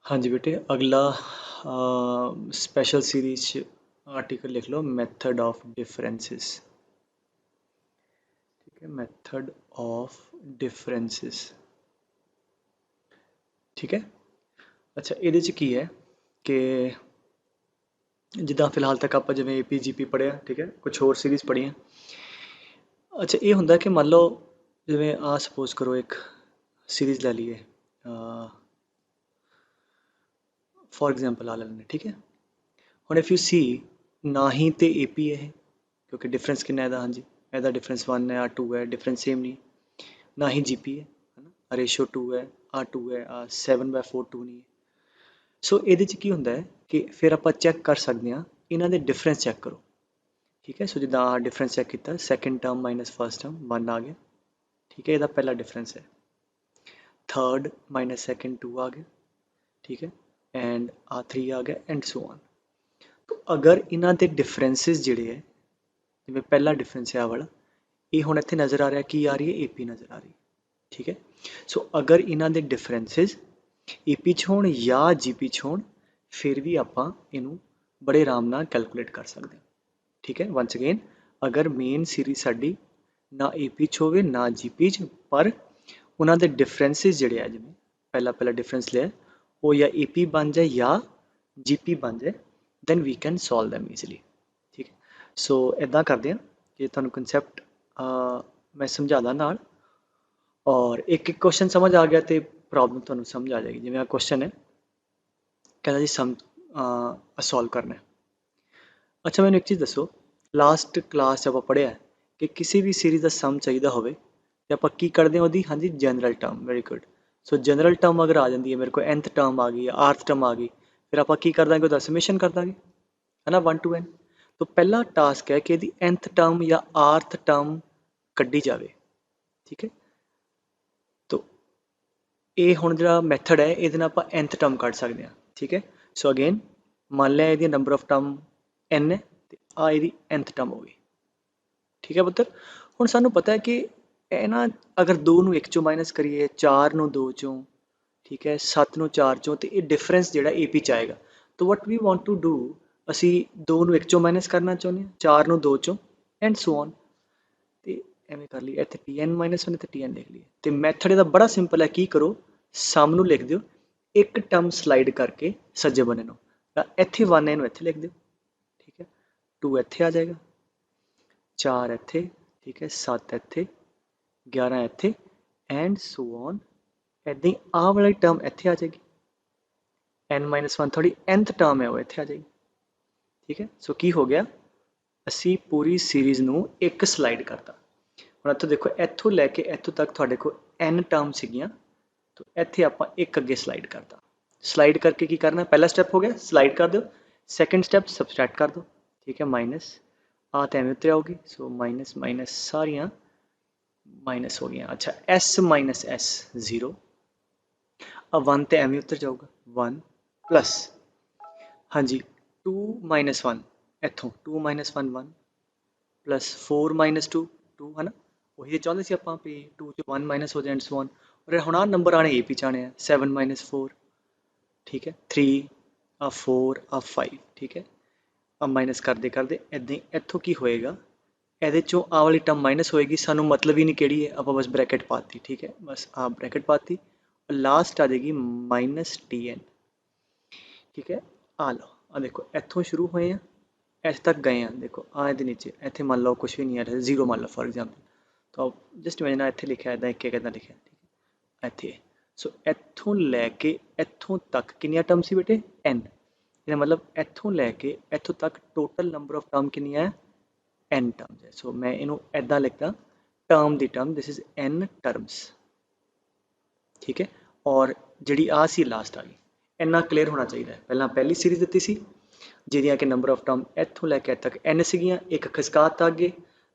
हाँ जी बेटे, अगला स्पेशल सीरीज आर्टिकल लिख लो, मेथड ऑफ डिफरेंसेस। ठीक है, मेथड ऑफ डिफरेंसेस। ठीक है। ਅੱਛਾ, ਇਹਦੇ ਚ ਕੀ ਹੈ ਕਿ ਜਿੱਦਾਂ ਫਿਲਹਾਲ ਤੱਕ ਆਪਾਂ ਜਿਵੇਂ APGP ਪੜ੍ਹਿਆ, ਠੀਕ ਹੈ, ਕੁਝ ਹੋਰ ਸੀਰੀਜ਼ ਪੜ੍ਹੀਆਂ। ਅੱਛਾ, ਇਹ ਹੁੰਦਾ ਕਿ ਮੰਨ ਲਓ ਜਿਵੇਂ ਆ ਸਪੋਜ਼ ਕਰੋ ਇੱਕ ਸੀਰੀਜ਼ ਲੈ ਲਈਏ, ਫॉर एग्जांपल ਆ ਲੈ ਲੈਂਦੇ, ਠੀਕ ਹੈ। ਹੁਣ ਇਫ ਯੂ ਸੀ, ਨਾ ਹੀ ਤੇ AP ਹੈ ਕਿਉਂਕਿ ਡਿਫਰੈਂਸ ਕਿੰਨਾ ਇਹਦਾ, ਹਾਂਜੀ ਇਹਦਾ ਡਿਫਰੈਂਸ 1 ਹੈ, ਆ 2 ਹੈ, ਡਿਫਰੈਂਸ ਸੇਮ ਨਹੀਂ। ਨਾ ਹੀ GP ਹੈ ਨਾ, ਆ ਰੇਸ਼ੋ 2 ਹੈ, ਆ 2 ਹੈ, ਆ 7/4 2 ਨਹੀਂ ਹੈ। ਸੋ ਇਹਦੇ 'ਚ ਕੀ ਹੁੰਦਾ ਹੈ ਕਿ ਫਿਰ ਆਪਾਂ ਚੈੱਕ ਕਰ ਸਕਦੇ ਹਾਂ, ਇਹਨਾਂ ਦੇ ਡਿਫਰੈਂਸ ਚੈੱਕ ਕਰੋ। ਠੀਕ ਹੈ, ਸੋ ਜਿੱਦਾਂ ਆ ਡਿਫਰੈਂਸ ਚੈੱਕ ਕੀਤਾ, second term minus first term 1 ਆ ਗਿਆ। ਠੀਕ ਹੈ, ਇਹਦਾ ਪਹਿਲਾ ਡਿਫਰੈਂਸ ਹੈ। ਥਰਡ ਮਾਈਨਸ ਸੈਕਿੰਡ 2 ਆ ਗਿਆ। ਠੀਕ ਹੈ, ਐਂਡ ਆ 3 ਆ ਗਿਆ, ਐਂਡ ਸੋ ਔਨ। ਅਗਰ ਇਹਨਾਂ ਦੇ ਡਿਫਰੈਂਸਿਸ ਜਿਹੜੇ ਹੈ, ਜਿਵੇਂ ਪਹਿਲਾ ਡਿਫਰੈਂਸ ਹੈ ਆ ਵਾਲਾ, ਇਹ ਹੁਣ ਇੱਥੇ ਨਜ਼ਰ ਆ ਰਿਹਾ, ਕੀ ਆ ਰਹੀ ਹੈ, AP ਨਜ਼ਰ ਆ ਰਹੀ ਹੈ। ਠੀਕ ਹੈ, ਸੋ ਅਗਰ ਇਹਨਾਂ ਦੇ ਡਿਫਰੈਂਸਿਸ AP 'ਚ ਹੋਣ ਜਾਂ GP 'ਚ ਹੋਣ, ਫਿਰ ਵੀ ਆਪਾਂ ਇਹਨੂੰ ਬੜੇ ਆਰਾਮ ਨਾਲ ਕੈਲਕੂਲੇਟ ਕਰ ਸਕਦੇ ਹਾਂ। ਠੀਕ ਹੈ, ਵੰਸ ਅਗੇਨ, ਅਗਰ ਮੇਨ ਸੀਰੀਜ਼ ਸਾਡੀ ਨਾ AP 'ਚ ਹੋਵੇ ਨਾ GP 'ਚ, ਪਰ ਉਹਨਾਂ ਦੇ ਡਿਫਰੈਂਸਿਸ ਜਿਹੜੇ ਆ, ਜਿਵੇਂ ਪਹਿਲਾ ਡਿਫਰੈਂਸ ਲਿਆ, ਉਹ ਜਾਂ AP ਬਣ ਜਾਏ ਜਾਂ GP ਬਣ ਜਾਏ, then we can solve them easily। ਠੀਕ ਹੈ, ਸੋ ਇੱਦਾਂ ਕਰਦੇ ਹਾਂ ਕਿ ਤੁਹਾਨੂੰ ਕਨਸੈਪਟ ਮੈਂ ਸਮਝਾਦਾ ਨਾਲ, ਔਰ ਇੱਕ ਇੱਕ ਕੁਐਸਚਨ ਸਮਝ ਆ ਗਿਆ ਤੇ ਪ੍ਰੋਬਲਮ ਤੁਹਾਨੂੰ ਸਮਝ ਆ ਜਾਏਗੀ। ਜਿਵੇਂ ਆ ਕੁਐਸਚਨ ਹੈ, ਕਹਿੰਦਾ ਜੀ ਸਮ ਸੋਲਵ ਕਰਨਾ ਹੈ। ਅੱਛਾ, ਮੈਨੂੰ ਇੱਕ ਚੀਜ਼ ਦੱਸੋ, ਲਾਸਟ ਕਲਾਸ 'ਚ ਆਪਾਂ ਪੜ੍ਹਿਆ ਕਿ ਕਿਸੇ ਵੀ ਸੀਰੀਜ਼ ਦਾ ਸਮ ਚਾਹੀਦਾ ਹੋਵੇ ਤੇ ਆਪਾਂ ਕੀ ਕਰਦੇ ਹਾਂ ਉਹਦੀ, ਹਾਂਜੀ general term. Very good. So general term ਅਗਰ ਆ ਜਾਂਦੀ ਹੈ, ਮੇਰੇ ਕੋਲ nth ਟਰਮ ਆ ਗਈ, rth ਟਰਮ ਆ ਗਈ, ਫਿਰ ਆਪਾਂ ਕੀ ਕਰ ਦਾਂਗੇ, ਉਹਦਾ ਸਮੇਸ਼ਨ ਕਰ ਦਾਂਗੇ, ਹੈ ਨਾ, 1 to n। तो पहला टास्क है कि nth टर्म या rth टर्म कड्ढी जाए। ठीक है, तो ये हुण जिहड़ा मैथड है, ये आप nth टर्म कढ़ सकते हैं। ठीक है, सो अगेन मान लिया ये नंबर ऑफ टर्म n है, तो आ ये nth टर्म हो गई। ठीक है पुत्र, हुण सानू पता है कि ਇਹ ਨਾ अगर 2 ਨੂੰ 1 ਚੋਂ माइनस करिए, 4 ਨੂੰ 2 ਚੋਂ, ठीक है, 7 ਨੂੰ 4 ਚੋਂ, तो ये डिफरेंस जिहड़ा AP 'ਚ आएगा। तो what we want to do, ਅਸੀਂ 2 ਨੂੰ 1 ਚੋਂ ਮਾਈਨਸ ਕਰਨਾ ਚਾਹੁੰਦੇ ਹਾਂ, 4 ਨੂੰ 2 ਚੋਂ, ਐਂਡ ਸੋ ਔਨ। ਤੇ ਐਵੇਂ ਕਰ ਲਈ, ਇੱਥੇ Tn ਮਾਈਨਸ 1 ਤੇ Tn ਲਿਖ ਲਈਏ। ਤੇ ਮੈਥਡ ਇਹਦਾ ਬੜਾ ਸਿੰਪਲ ਹੈ, ਕੀ ਕਰੋ, ਸਮ ਨੂੰ ਲਿਖ ਦਿਓ, ਇੱਕ ਟਰਮ ਸਲਾਈਡ ਕਰਕੇ ਸੱਜੇ ਬੰਨੇ ਨੂੰ, ਤਾਂ ਇੱਥੇ 1 ਇਹਨੂੰ ਇੱਥੇ ਲਿਖ ਦਿਓ। ਠੀਕ ਹੈ, 2 ਇੱਥੇ ਆ ਜਾਏਗਾ, 4 ਇੱਥੇ, ਠੀਕ ਹੈ, 7 ਇੱਥੇ, 11 ਇੱਥੇ, ਐਂਡ ਸੋ ਔਨ। ਇੱਦਾਂ ਹੀ ਆਹ ਵਾਲੀ ਟਰਮ ਇੱਥੇ ਆ ਜਾਏਗੀ, n-1 ਥੋੜੀ nth ਟਰਮ ਹੈ, ਉਹ ਇੱਥੇ ਆ ਜਾਏਗੀ। ਠੀਕ ਹੈ, ਸੋ ਕੀ ਹੋ ਗਿਆ, ਅਸੀਂ ਪੂਰੀ ਸੀਰੀਜ਼ ਨੂੰ ਇੱਕ ਸਲਾਈਡ ਕਰਤਾ। ਹੁਣ ਇੱਥੋਂ ਦੇਖੋ, ਇੱਥੋਂ ਲੈ ਕੇ ਇੱਥੋਂ ਤੱਕ ਤੁਹਾਡੇ ਕੋਲ n ਟਰਮ ਸੀਗੀਆਂ, तो ਇੱਥੇ ਆਪਾਂ ਇੱਕ ਅੱਗੇ ਸਲਾਈਡ ਕਰਤਾ। ਸਲਾਈਡ ਕਰਕੇ ਕੀ ਕਰਨਾ, ਪਹਿਲਾ ਸਟੈਪ ਹੋ ਗਿਆ, ਸਲਾਈਡ ਕਰ ਦਿਓ। ਸੈਕੰਡ ਸਟੈਪ ਸਬਸਟ੍ਰੈਕਟ ਕਰ ਦਿਓ। ਠੀਕ ਹੈ, ਮਾਈਨਸ ਆ ਤਾਂ ਐਵੇਂ ਉੱਤੇ ਆਊਗੀ, ਸੋ ਮਾਈਨਸ ਮਾਈਨਸ ਸਾਰੀਆਂ ਮਾਈਨਸ ਹੋ ਗਈਆਂ। ਅੱਛਾ, s ਮਾਈਨਸ s 0, ਆ 1 ਤੇ ਐਵੇਂ ਉੱਤਰ ਜਾਊਗਾ, 1 ਪਲੱਸ, ਹਾਂਜੀ 2 ਮਾਈਨਸ 1, ਇੱਥੋਂ 2 ਮਾਈਨਸ 1 1 ਪਲੱਸ 4 ਮਾਈਨਸ 2 2, ਹੈ ਨਾ, ਉਹੀ ਚਾਹੁੰਦੇ ਸੀ ਆਪਾਂ ਵੀ 2 ਚ 1 ਮਾਈਨਸ ਹੋ ਜਾਏ, ਐਂਡ ਸੋ ਔਨ। ਔਰ ਹੁਣ ਆਹ ਨੰਬਰ ਆਣੇ AP 'ਚ ਆਣੇ ਆ, 7 ਮਾਈਨਸ 4, ਠੀਕ ਹੈ, 3 ਆ 4 ਆ 5, ਠੀਕ ਹੈ, ਆ ਮਾਈਨਸ ਕਰਦੇ ਕਰਦੇ ਇੱਦਾਂ ਹੀ ਇੱਥੋਂ ਕੀ ਹੋਏਗਾ, ਇਹਦੇ ਚੋਂ ਆਹ ਵਾਲੀ ਟਰਮ ਮਾਈਨਸ ਹੋਏਗੀ, ਸਾਨੂੰ ਮਤਲਬ ਹੀ ਨਹੀਂ ਕਿਹੜੀ ਹੈ, ਆਪਾਂ ਬਸ ਬ੍ਰੈਕਟ ਪਾਤੀ। ਠੀਕ ਹੈ, ਬਸ ਆਹ ਬ੍ਰੈਕਟ ਪਾਤੀ, ਲਾਸਟ ਆ ਜਾਏਗੀ ਮਾਈਨਸ Tn। ਠੀਕ ਹੈ, ਆ ਲਓ, ਆ ਦੇਖੋ ਇੱਥੋਂ ਸ਼ੁਰੂ ਹੋਏ ਆ, ਇੱਥੇ ਤੱਕ ਗਏ ਆ, ਦੇਖੋ ਆ ਇਹਦੇ ਨੀਚੇ ਇੱਥੇ ਮੰਨ ਲਓ ਕੁਛ ਵੀ ਨਹੀਂ ਹੈ, 0 ਮੰਨ ਲਓ ਫॉर एग्जांपल। ਤਾਂ ਜਸਟ ਇਮੇਜਿਨ ਇੱਥੇ ਲਿਖਿਆ ਇੱਦਾਂ, ਇੱਕ ਇੱਦਾਂ ਲਿਖਿਆ, ਠੀਕ ਹੈ, ਇੱਥੇ। ਸੋ ਇੱਥੋਂ ਲੈ ਕੇ ਇੱਥੋਂ ਤੱਕ ਕਿੰਨੀਆਂ ਟਰਮ ਸੀ ਬੇਟੇ, n। ਇਹਦਾ ਮਤਲਬ ਇੱਥੋਂ ਲੈ ਕੇ ਇੱਥੋਂ ਤੱਕ ਟੋਟਲ ਨੰਬਰ ਆਫ ਟਰਮ ਕਿੰਨੀਆਂ ਹੈ, n ਟਰਮਸ ਹੈ। ਸੋ ਮੈਂ ਇਹਨੂੰ ਇੱਦਾਂ ਲਿਖਦਾ, term the term, this is n terms. ਠੀਕ ਹੈ, ਔਰ ਜਿਹੜੀ ਆ ਸੀ ਲਾਸਟ ਆ ਗਈ। ਇੰਨਾ ਕਲੀਅਰ ਹੋਣਾ ਚਾਹੀਦਾ ਹੈ। ਪਹਿਲਾਂ ਪਹਿਲੀ ਸੀਰੀਜ਼ ਦਿੱਤੀ ਸੀ ਜਿਹਦੀਆਂ ਕਿ ਨੰਬਰ ਆਫ ਟਰਮ ਇੱਥੋਂ ਲੈ ਕੇ ਇੱਥੇ ਤੱਕ n ਸੀਗੀਆਂ, ਇੱਕ ਖਿਸਕਾਤਾ ਅੱਗੇ,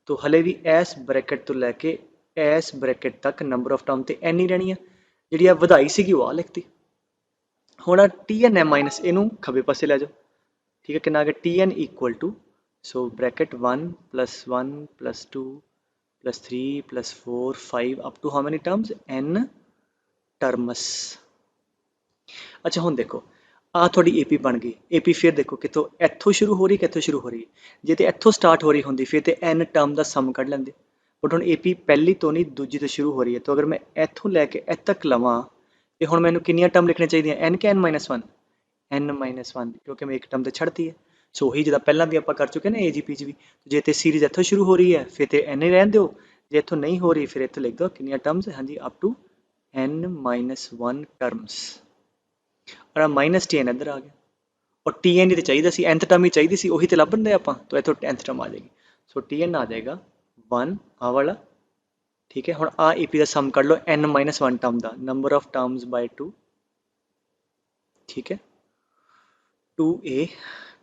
तो हले भी इस ब्रैकेट तो लैके इस ब्रैकेट तक नंबर ऑफ टर्म तो n ही रहनी है, जी आ वधाई सी वो आ लिखती। हुण Tn है माइनस, इनू खब्बे पासे लै जाओ। ठीक है, कितना आ गया, Tn equal to, so bracket 1 + 2 + 3 + 4 5 up to how many terms, n terms. अच्छा हुण देखो आ थोड़ी AP बन गई। AP फिर देखो कितों इत्थों शुरू हो रही कित्थों शुरू हो रही जे तो इत्थों स्टार्ट हो रही होंगी फिर तो n टर्म का सम कढ़ लेंदे बट हुण AP पहली तो नहीं दूजी तो शुरू हो रही है तो अगर मैं इत्थों लैके इत्थे तक लवां तो हुण मैनूं कितनियां टर्म लिखनी चाहिए n के n-1 n-1 क्योंकि मैं एक टर्म तो छड्डती है सो ਉਹੀ जिदा पहला भी आप कर चुके ना AGP च भी जे तो सीरीज़ इत्थों शुरू हो रही है फिर तो n ही रहन दो जे इत्थों नहीं हो रही फिर इत्थों लिख दो कितनियां टर्म्स हाँ जी अप टू n-1 टर्म्स और -TN इधर आ गया और TN ही तो चाहिए सी nth टर्म ही चाहिए सी ਉਹੀ तो ਲੱਭਣ ਦੇ ਆਪਾਂ तो इत्थों nth टर्म आ जाएगी सो TN आ जाएगा 1 आ वाला ठीक है हुण आ AP का सम कर लो n-1 टर्म का नंबर ऑफ टर्म्स बाय 2 ठीक है 2A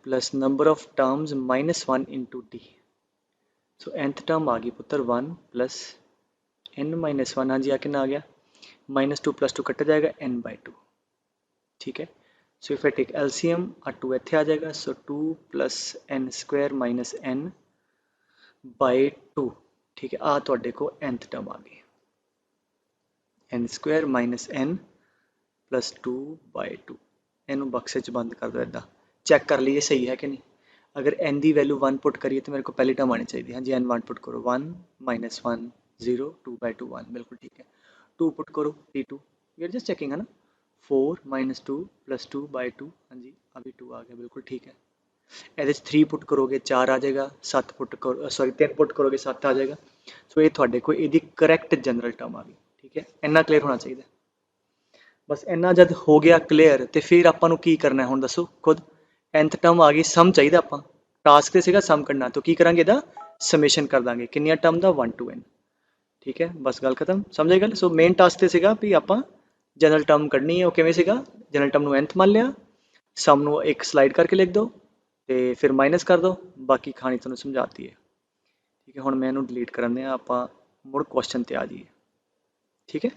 plus number of terms -1 into D so nth term आ गई पुत्र 1 प्लस n-1 हाँ जी आ कितना आ गया -2 + 2 कट जाएगा n/2 ठीक है so if I take LCM आ 2 इत्थे आ जाएगा सो 2 + n² - n/2 ठीक है आ तुहाडे को nth टर्म आ गई n² - n + 2/2 इनू बक्से च बंद कर दो इदा चेक कर लीजिए सही है कि नहीं अगर n की वैल्यू 1 पुट करिए तो मेरे को पहली टर्म आनी चाहिए हाँ जी n1 पुट करो 1 - 1 0 2/2 1 बिल्कुल ठीक है 2 पुट करो t2 we are just checking है ना 4 - 2 + 2/2 हाँ जी अभी 2 आ गया बिल्कुल ठीक है ਇਹਦੇ 3 पुट करोगे 4 आ जाएगा 7 पुट करो सॉरी 3 पुट करोगे 7 आ जाएगा सो ये ਤੁਹਾਡੇ ਕੋਲ ਇਹਦੀ ਕਰੈਕਟ ਜਨਰਲ ਟਰਮ ਆ ਗਈ ਠੀਕ ਹੈ ਇੰਨਾ ਕਲੀਅਰ ਹੋਣਾ ਚਾਹੀਦਾ बस इन्ना जब हो गया क्लीयर तो फिर आपां नूं की करना है हुण दसो खुद nth टर्म आ गई सम चाहिए आपां टास्क तो सीगा सम करना तो की करांगे इहदा समेशन कर दांगे कितनियां टर्म दा 1 to n ठीक है बस गल खत्म समझे गल सो मेन टास्क तो सीगा भी आपां जनरल टर्म कढ़नी है वो किवें सीगा जनरल टर्म नूं nth मान लिया सम नूं एक स्लाइड करके लिख दो तो फिर माइनस कर दो बाकी कहानी तुहानूं समझाती है ठीक है हुण मैं इहनूं डिलीट करने आपां मुड़ क्वेश्चन ते आ जाइए ठीक है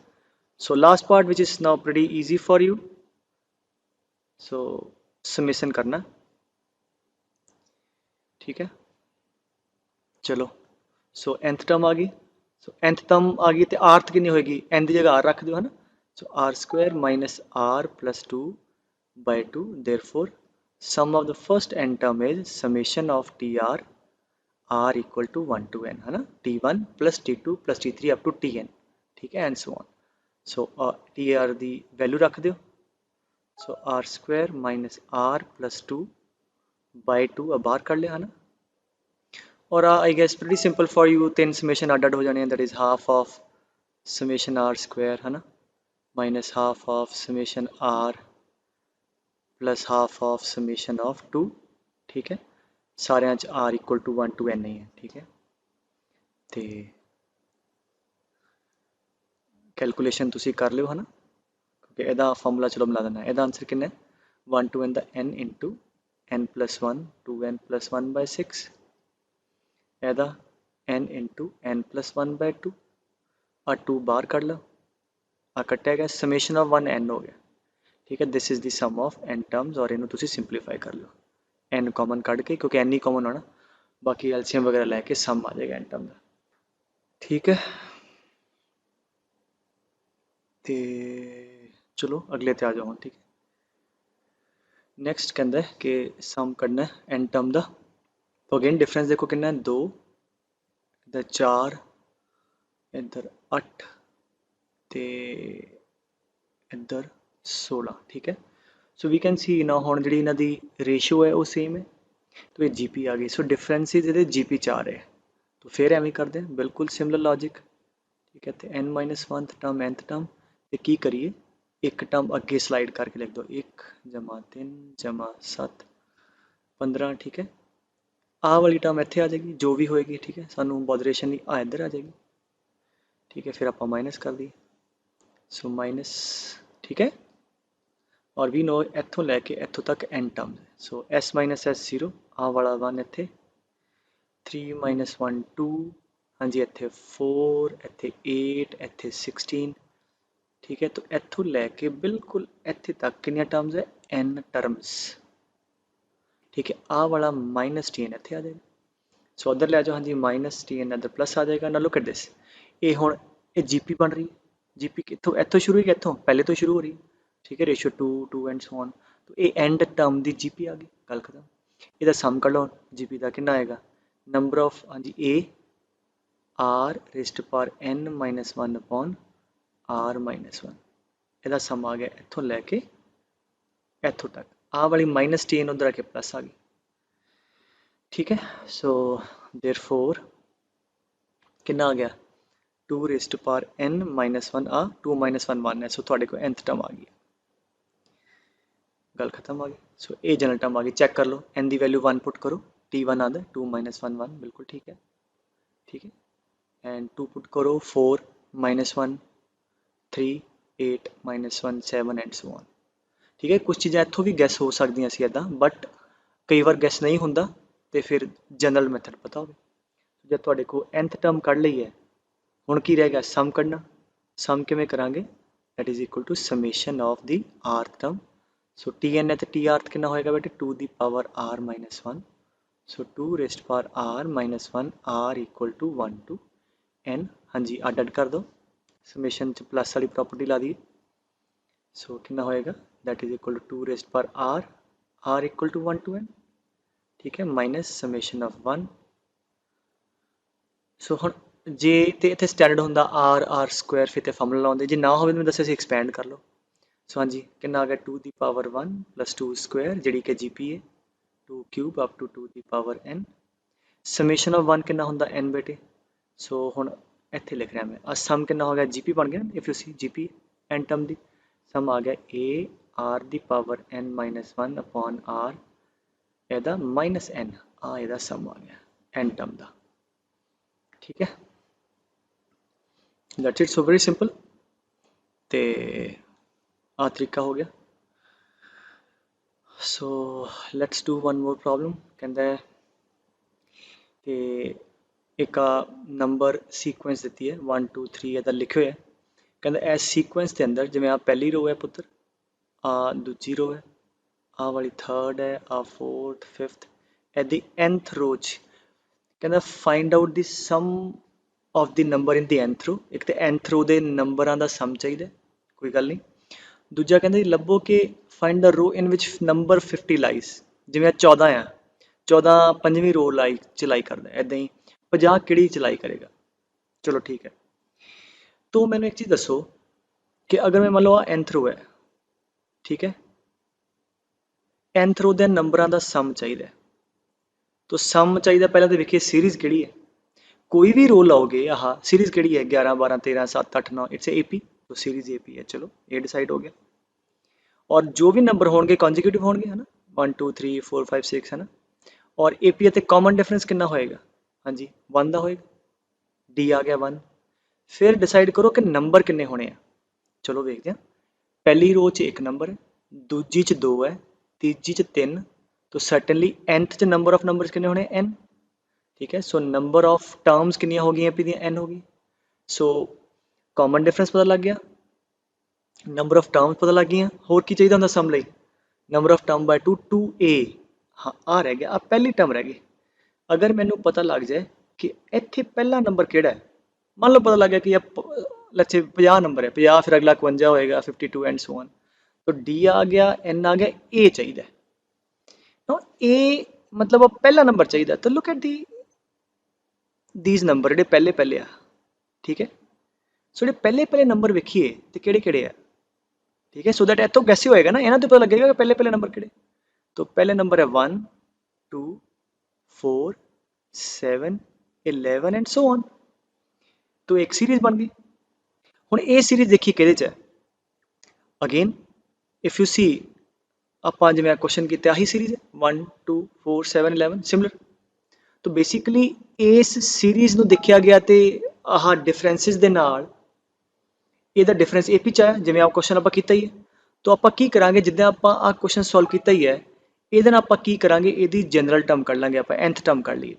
so last part which is now pretty easy for you so summation करना ठीक है चलो so nth टर्म आ गई so nth टर्म आ गई तो rth कितनी होगी n की जगह r रख दो है ना so r² - r + 2/2 therefore sum of the first n term is summation of tr r equal to 1 to n है ना t1 + t2 + t3 up to tn ठीक है and so on so tr की value रख दो so r² - r + 2/2 अब बाहर कर लिया है ना और I guess pretty simple for you 3 summation add हो जाने that is half of summation r² है ना minus half of summation r plus half of summation of 2 ठीक है सारे r equal to 1 to n ही है ठीक है तो कैलकुलेशन तुसी कर लियो है ना क्योंकि ਇਹਦਾ ਫਾਰਮੂਲਾ ਚਲੋ ਮਿਲਾ ਦੇਣਾ ਇਹਦਾ ਆਨਸਰ ਕਿੰਨਾ ਹੈ 1 to n the n into n plus 1 2n plus 1/6 ਇਹਦਾ n into n plus 1/2 ਆ 2 ਬਾਹਰ ਕੱਢ ਲਓ ਆ ਕੱਟਿਆ ਗਿਆ ਸਮੇਸ਼ਨ ਆਫ 1 n ਹੋ ਗਿਆ ठीक है this is the sum of n terms और इन्हों तुसी सिंपलीफाई कर लो n कॉमन कढ़ के क्योंकि n ही कॉमन होना बाकी एलसीएम वगैरह लैके सम आ जाएगा n टर्म का ठीक है तो चलो अगले ते आ जाओ ठीक है नैक्सट कहता है कि सम करना है n टर्म का तो अगेन डिफरेंस देखो कितना 2 इधर 4 इधर 8 ते इधर 16 ठीक है सो वी कैन सी ना हुण जिहड़ी इन्हां दी रेशियो है वो सेम है तो ये GP आ गई सो डिफरेंसिस इहदे GP 'च आ रहे हैं तो फिर एवें करते हैं बिल्कुल सिमिलर लॉजिक ठीक है तो n-1 टर्म nth टर्म तो की करिए एक टर्म अगे स्लाइड करके लिख दो 1 + 3 + 7 15 ठीक है आ वाली टर्म इत्थे आ जाएगी जो भी होएगी ठीक है सानू बॉदरेशन नहीं आ इधर आ जाएगी ठीक है फिर आप माइनस कर दिए सो माइनस ठीक है और भी नो इत्थों लैके इत्थों तक n term so s - s 0 आ वाला 1 इत्थे 3 - 1 2 हाँ जी इत्थे 4 इत्थे 8 इत्थे 16 ठीक है तो इत्थों लैके बिल्कुल इत्थे तक कितनी टर्म्स है n टर्म्स ठीक है आ वाला -TN इत्थे आ जाएगा सो उधर ले जाओ हाँ जी -TN इधर प्लस आ जाएगा ना लुक एट दिस ये हुण ये GP बन रही है GP कित्थों इत्थों शुरू ही इत्थों पहले तो शुरू हो रही है ठीक है, रेशियो 2 2 एंड सो ऑन। तो ये एंड टर्म दी जीपी आ गई, गल खत्म। ਇਹਦਾ ਸਮ ਕੱਢ ਲਓ जीपी ਦਾ ਕਿੰਨਾ ਆਏਗਾ, ਨੰਬਰ ਆਫ ਹਾਂਜੀ a r rest power n minus 1 upon r minus 1। ਇਹਦਾ ਸਮ ਆ ਗਿਆ ਇੱਥੋਂ ਲੈ ਕੇ ਇੱਥੋਂ तक, आ वाली माइनस टी एन उधर आके प्लस आ गई। ठीक है, सो देयरफॉर कितना आ गया 2 रेस्ट पावर n माइनस 1 आ 2 माइनस 1 1 है, सो थोड़े को nth टर्म आ गई, गल खत्म आ गई। सो ये जनरल टर्म आ गई, चेक कर लो n की वैल्यू 1 पुट करो, t1 आता है 2 माइनस 1 1, बिल्कुल ठीक है। ठीक है, एंड 2 पुट करो 4 minus 1 3 8 minus 1 7 and so on. ठीक है, कुछ चीज़ें इत्थों भी गैस हो सकदियां सी इदां, बट कई बार गैस नहीं हुंदा ते फिर जनरल मैथड पता होवे। जे तुहाडे को nth टर्म कढ लई है, हुण की रह गया सम कढना। सम किवें करांगे, that is equal to summation of the rth term. So T N है तो टी आर्थ कितना होएगा बेटे 2 दी power r minus 1। So 2 raised power r minus 1 r equal to 1 to n। हाँ जी, अड अड कर दो, समेशन च प्लस वाली प्रॉपर्टी ला दी। सो कितना होएगा, that is equal to 2 raised power r equal to 1 to n। ठीक है, माइनस समेशन ऑफ 1। सो हुण जे ते इत्थे स्टैंडर्ड हुंदा r स्क्वायर फिर ते फार्मूला लाउंदे, जे ना होवे मैं दस्सिया सी एक्सपैंड कर लो। सो हाँ जी, कितना आ गया 2 दी पावर 1 प्लस 2 स्क्वायर जिहड़ी कि जीपी है 2 क्यूब अप टू 2 दी पावर n। समेशन ऑफ 1 कितना हुंदा n बेटे। सो हुण इत्थे लिख रहा मैं आ सम कितना हो गया जीपी बन गया, if you see GP n term दी सम आ गया a r दी power n minus 1 upon r ਇਹਦਾ माइनस n, आ ਇਹਦਾ सम आ गया n टर्म ਦਾ। ठीक है, that's it, so very simple. ते आ तरीका हो गया। So let's do one more problem. कहता है कि एक नंबर सीक्वेंस दी है 1 2 3 इधर लिखे हुए है। कहता इस सीक्वेंस के अंदर जिवें आ पहली रो है पुत्र, आ दूजी रो है, आ वाली थर्ड है, आ फोर्थ फिफ्थ, एदी nth रो च कहता find out the sum of the number in the nth row. एक तो nth रो दे नंबरां दा सम चाहिए, कोई गल नहीं। दूजा कहते लभो कि find the row in which number 50 lies, जिवें 14 आ 14 पंजवीं रो लाई चलाई करदा, ऐदां ही 50 किहड़ी चलाई करेगा। चलो ठीक है, तो मैंने एक चीज़ दसो कि अगर मैं मान लो nth रो है, ठीक है, nth रो दे नंबरां दा सम चाहिए, तो सम चाहिए पहले तो देखिए सीरीज़ किहड़ी है। कोई भी रो लाओगे, आह सीरीज़ किहड़ी है 11 12 13 7 8 9, इट्स ए पी, तो सीरीज़ ए पी है। चलो ये डिसाइड हो गया। और जो भी नंबर होंगे कॉन्जिक्यूटिव होंगे, है ना, 1 2 3 4 5 6, है ना। और ए पी ते कॉमन डिफरेंस कितना होएगा, हाँ जी 1 दा होएगा, डी आ गया 1। फिर डिसाइड करो कि नंबर किन्ने होने हैं। चलो देखते हैं, पहली रो च एक नंबर है, दूजी च 2 है, तीजी च 3, तो सर्टनली nth च नंबर ऑफ नंबर्स किन्ने होने n। ठीक है, सो नंबर ऑफ टर्म्स किन्नियां हो गई पी दी n हो गई। सो कॉमन डिफरेंस पता लग गया, नंबर ऑफ टर्म्स पता लग गई, होर की चाहिए होंदा सम लई, number of term by 2 2a। हाँ आ रह गया, आ पहली टर्म रह गई। अगर मैनू पता लग जाए कि इत्थे पहला नंबर किहड़ा है, मान लो पता लग गया कि लच्छे 50 नंबर है, 50 फिर अगला 51 होएगा 52 एंड सो ऑन, तो डी आ गया, एन आ गया, ए चाहिए। नो ए मतलब पहला नंबर चाहिए, तो लुक एट दीज नंबर जो पहले पहले आ। ठीक है, सो जो पहले पहले नंबर वेखिए तो किहड़े किहड़े आ। ठीक है, सो दैट इतों कैसे होएगा ना, इन्हां तो पता लगेगा कि पहले पहले नंबर किहड़े। तो पहले नंबर है 1 2 4 7 11 एंड सो ऑन, तो एक सीरीज बन गई। हुण ये सीरीज देखिए किहदे च है, अगेन इफ यू सी आपां जिवें क्वेश्चन कीता आही सीरीज है 1 2 4 7 11 सिमिलर। तो बेसिकली इस सीरीज नूं देखिया गया तो आह डिफरेंसिस दे नाल ਇਹਦਾ डिफरेंस ए पी च आया, जिवें आप क्वेश्चन आपां कीता ही है। तो आपां की करांगे, जिद्दां आपां आ क्वेश्चन सॉल्व कीता ही है, ਇਹਦੇ ਨਾਲ ਆਪਾਂ ਕੀ ਕਰਾਂਗੇ, ਇਹਦੀ ਜਨਰਲ ਟਰਮ ਕੱਢ ਲਾਂਗੇ ਆਪਾਂ, nth ਟਰਮ ਕੱਢ ਲਈ।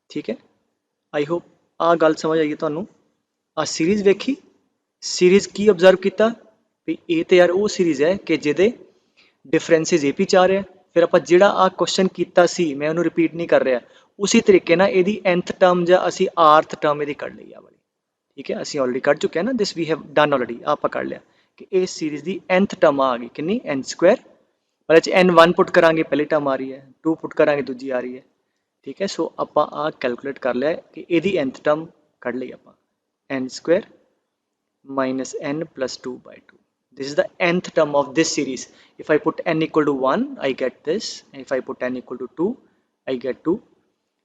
ਠੀਕ ਹੈ, आई होप आ गल समझ आई है ਤੁਹਾਨੂੰ। आ सीरीज़ वेखी, सीरीज़ की ऑब्जर्व किया भी ये तो यार वो सीरीज़ है कि जिहदे डिफरेंसिस ए पी च आ रहा है। फिर आप जिहड़ा आ क्वेश्चन किया सी, मैं उन्होंने रिपीट नहीं कर रहा, उसी तरीके ना यदि nth टर्म ਜਾਂ ਅਸੀਂ rth टर्म यदि ਕੱਢ ਲਈ ਆ वाली। ठीक है, ਅਸੀਂ ऑलरेडी ਕੱਢ चुके हैं ना, this we have done already, आप ਕੱਢ लिया। कि इस सीरीज़ की nth टर्म आ गई कितनी n² मतलब n1 पुट करांगे पहली टर्म आ रही है 2 पुट करांगे दूजी आ रही है ठीक है सो ਆਪਾਂ ਆ कैलकुलेट कर लिया कि ਇਹਦੀ nth टर्म ਕੱਢ ਲਈ ਆਪਾਂ n² minus n plus 2 by 2 this is the nth term of this series if I put n equal to 1 I get this if I put n equal to 2 I get 2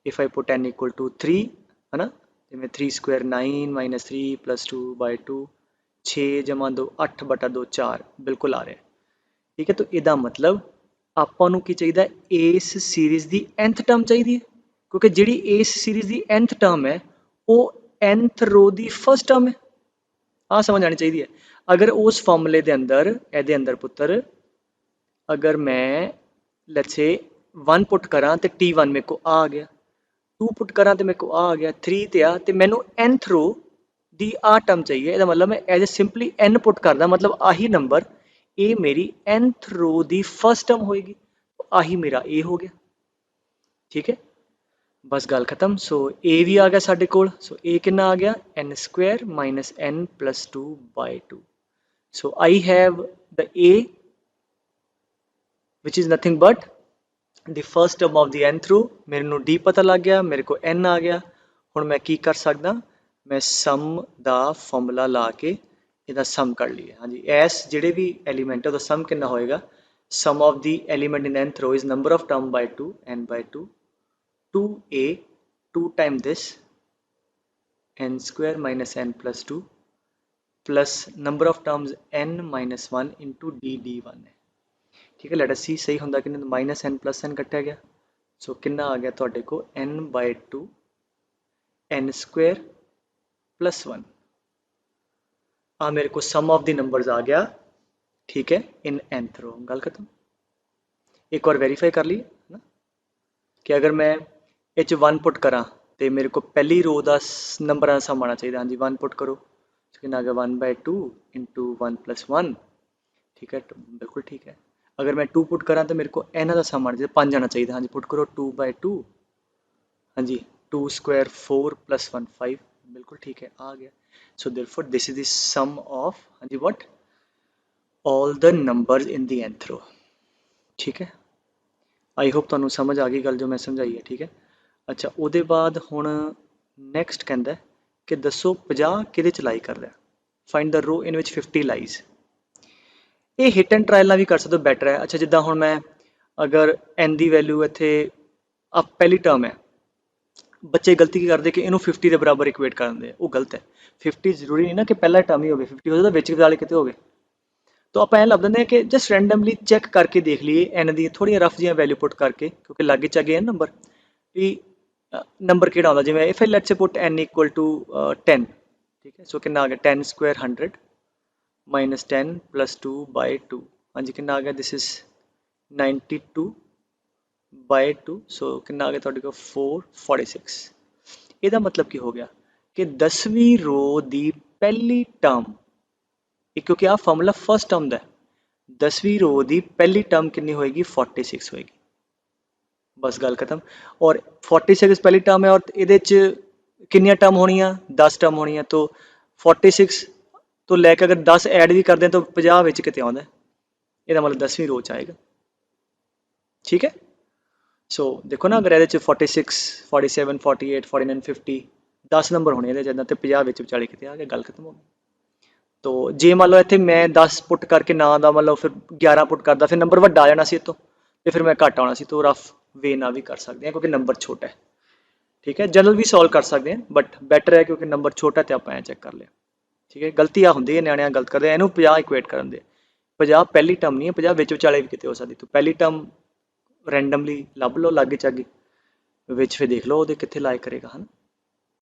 if I put n equal to 3 है ना जिमें 3² 9 minus 3 plus 2 by 2 6 जमा 2 8 बटा 2 4 बिल्कुल आ रहा है ठीक है तो ਇਹਦਾ मतलब ਆਪਾਂ ਨੂੰ ਕੀ ਚਾਹੀਦਾ ਇਸ ਸੀਰੀਜ਼ ਦੀ nth ਟਰਮ ਚਾਹੀਦੀ ਹੈ ਕਿਉਂਕਿ ਜਿਹੜੀ ਇਸ ਸੀਰੀਜ਼ ਦੀ nth ਟਰਮ ਹੈ ਉਹ nth ਰੋ ਦੀ ਫਸਟ ਟਰਮ ਹੈ ਆ ਸਮਝ ਆਣੀ ਚਾਹੀਦੀ ਹੈ ਅਗਰ ਉਸ ਫਾਰਮੂਲੇ ਦੇ ਅੰਦਰ ਇਹਦੇ ਅੰਦਰ ਪੁੱਤਰ ਅਗਰ ਮੈਂ ਲੈਟਸ ਸੇ 1 ਪੁੱਟ ਕਰਾਂ ਤੇ t1 ਮੇਰੇ ਕੋ ਆ ਗਿਆ 2 ਪੁੱਟ ਕਰਾਂ ਤੇ ਮੇਰੇ ਕੋ ਆ ਗਿਆ 3 ਤੇ ਆ ਤੇ ਮੈਨੂੰ nth ਰੋ ਦੀ ਆ ਟਰਮ ਚਾਹੀਏ ਇਹਦਾ ਮਤਲਬ ਮੈਂ as a simply n put ਕਰਦਾ ਮਤਲਬ ਆਹੀ ਨੰਬਰ ਇਹ मेरी nth रो दी फर्स्ट टर्म होएगी आही मेरा ए हो गया ठीक है बस गल खत्म सो ए भी आ गया साडे कोल सो ए कितना आ गया n² minus n plus 2 by 2 so I have the a which is nothing but the first term of the nth रो मेरे ਨੂੰ d पता लग गया मेरे को n आ गया हुण मैं की कर सकदा मैं सम दा फार्मूला ला के ਇਹਦਾ ਸਮ ਕੱਢ ਲਈਏ ਹਾਂਜੀ ਐਸ ਜਿਹੜੇ ਵੀ ਐਲੀਮੈਂਟ ਹੈ ਉਹਦਾ ਸਮ ਕਿੰਨਾ ਹੋਏਗਾ sum of the element in nth row is number of term by 2 n by 2 2a 2 time this n² minus n plus 2 plus number of terms n minus 1 into d1 ਹੈ ਠੀਕ ਹੈ let us ਸੀ ਸਹੀ ਹੁੰਦਾ ਕਿੰਨਾ minus n plus n ਕੱਟਿਆ ਗਿਆ ਸੋ ਕਿੰਨਾ ਆ ਗਿਆ ਤੁਹਾਡੇ ਕੋ n by 2 n² plus 1 आ मेरे को सम ऑफ द नंबर्स आ गया ठीक है इन nth रो गल खत्म एक और वेरीफाई कर लिए ना कि अगर मैं इच 1 पुट करा तो मेरे को पहली रो का नंबर का सम आना चाहिए हाँ जी 1 पुट करो कि आ गया 1 by 2 into 1 plus 1 ठीक है बिल्कुल ठीक है अगर मैं 2 पुट करा तो मेरे को इन्हों का सम आना चाहिए 5 आना चाहिए हाँ जी पुट करो 2 by 2 हाँ जी 2² 4 plus 1 5 बिल्कुल ठीक है आ गया so therefore this is the sum of what all the numbers in the nth row ठीक है आई होप तुहानू समझ आ गई गल जो मैं समझाई है ठीक है अच्छा ਉਹਦੇ ਬਾਅਦ ਹੁਣ ਨੈਕਸਟ ਕਹਿੰਦਾ ਕਿ ਦੱਸੋ 50 ਕਿਹਦੇ ਚ ਲਾਈ ਕਰ ਰਿਹਾ find the row in which 50 lies ਇਹ ਹਿੱਟ ਐਂਡ ਟ੍ਰਾਇਲ ਨਾਲ ਵੀ ਕਰ ਸਕਦੇ ਹੋ ਬੈਟਰ ਹੈ ਅੱਛਾ ਜਿੱਦਾਂ ਹੁਣ ਮੈਂ ਅਗਰ n ਦੀ ਵੈਲਿਊ ਇੱਥੇ ਆ ਪਹਿਲੀ ਟਰਮ ਹੈ ਬੱਚੇ ਗਲਤੀ ਕੀ ਕਰਦੇ ਕਿ ਇਹਨੂੰ 50 ਦੇ ਬਰਾਬਰ ਇਕੁਏਟ ਕਰ ਦਿੰਦੇ ਉਹ ਗਲਤ ਹੈ 50 ਜ਼ਰੂਰੀ ਨਹੀਂ ਨਾ ਕਿ ਪਹਿਲਾ ਟਰਮ ਹੀ ਹੋਵੇ 50 ਹੋ ਜਾਂਦਾ ਵਿੱਚ ਵਾਲੇ ਕਿਤੇ ਹੋਵੇ तो आप ਲੱਭ ਦਿੰਦੇ ਕਿ ਜਸਟ ਰੈਂਡਮਲੀ ਚੈੱਕ ਕਰਕੇ ਦੇਖ ਲਈਏ n ਦੀ ਥੋੜੀਆਂ ਰਫ ਜਿਹੀਆਂ ਵੈਲਿਊ ਪੁੱਟ ਕਰਕੇ ਕਿਉਂਕਿ ਲਾਗੇ ਚਾਗੇ ਹੈ ਨੰਬਰ ਵੀ ਨੰਬਰ ਕਿਹੜਾ ਆਉਂਦਾ ਜਿਵੇਂ if I let's say put n equal to 10 ਠੀਕ ਹੈ ਸੋ ਕਿੰਨਾ ਆ ਗਿਆ 10² 100 minus 10 plus 2 by 2 ਹਾਂਜੀ ਕਿੰਨਾ ਆ ਗਿਆ ਦਿਸ ਇਜ਼ 92 by 2 ਸੋ ਕਿੰਨਾ ਆ ਗਿਆ ਤੁਹਾਡੇ ਕੋਲ 446 ਇਹਦਾ ਮਤਲਬ ਕੀ ਹੋ ਗਿਆ ਕਿ 10ਵੀਂ ਰੋ ਦੀ ਪਹਿਲੀ ਟਰਮ क्योंकि आ फार्मूला फर्स्ट टर्म का 10वीं रो की पहली टर्म कितनी होएगी 46 होएगी बस गल खत्म और 46 पहली टर्म है और ये कितनी टर्म होनी 10 टर्म होनी तो 46 तो लैके अगर 10 ऐड भी करते हैं तो 50 कितने आता है यदा मतलब 10वीं रो च आएगा ठीक है सो देखो ना अगर ये 46 47 48 49 50 10 नंबर होने ये तो 50 विचाले कितने आ गए गल खत्म हो गई तो जे मान लो इतने मैं 10 पुट करके ना का मतलब फिर 11 पुट करता फिर नंबर वड्डा आ जाना सी इतों तो फिर मैं घट आना सी तो रफ वे ना भी कर सकते हैं क्योंकि नंबर छोटा है ठीक है जनरल भी सॉल्व कर सकते हैं बट बैटर है क्योंकि नंबर छोटा तो आप चेक कर लिया ठीक है गलती आ होंगी है न्याणियां गलत करते हैं इनू 50 इक्वेट करन दे 50 पहली टर्म नहीं है 50 विचाले भी कितने हो सकती तो पहली टर्म रैंडमली लभ लो लागे चागे फिर देख लो वो कितने लाइक करेगा है ना